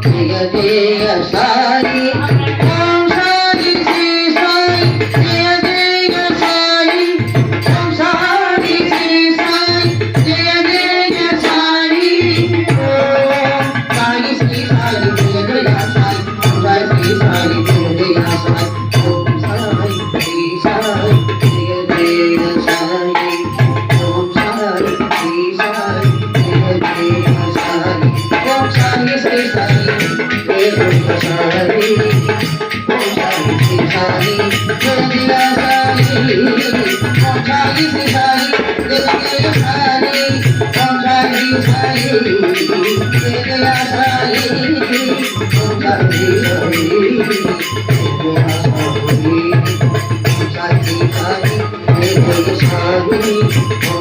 Jaya Jaya Sai Om Sai Shri Sai Jaya Jaya Sai Om Sai Shri Sai Jaya Jaya Sai Om Sai Shri Sai Jaya Jaya Sai Om Sai Shri Sai Jaya Jaya Sai Om Sai Shri Sai Jaya Jaya Sai Om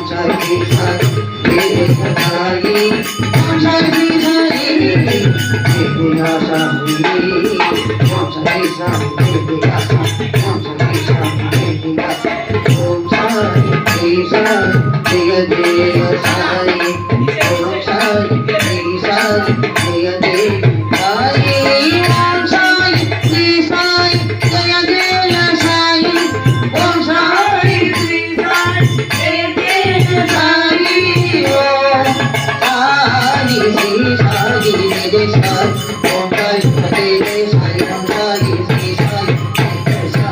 Sai Shri Sai Jaya Jaya Sai Om Sai Shri Sai Jaya Jaya Sai Om Sai Shri Sai Jaya Jaya Sai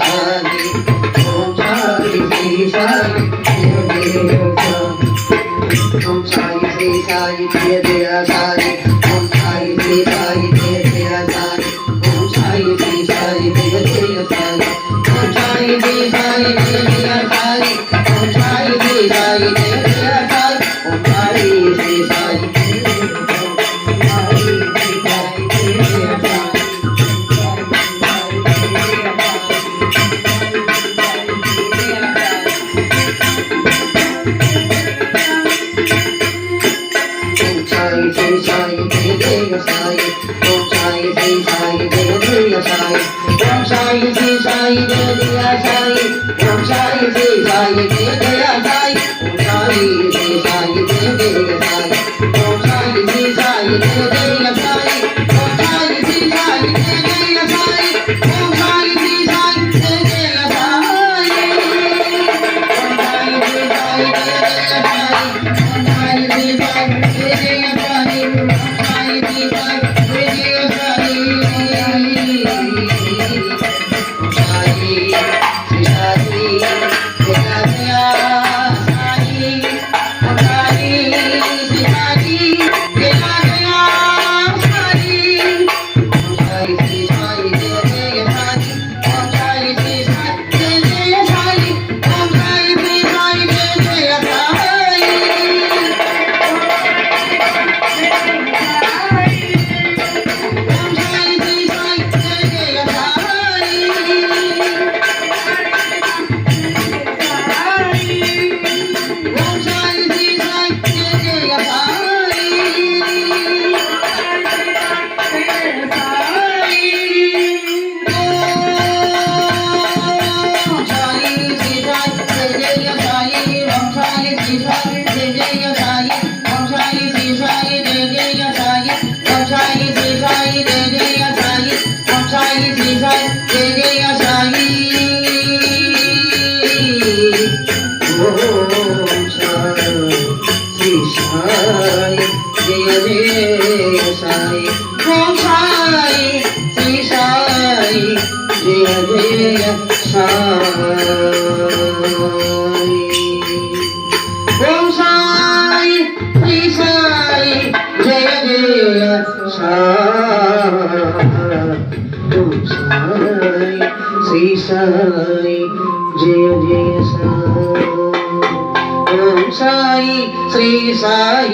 Om Sai Shri Sai Jaya Jaya Sai Om Sai Sai Jaya Jaya Sai Om Sai Sai Sri Sai Jaya Jaya Sai Om Sai Sri Sai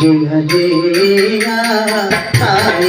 Jaya Jaya Sai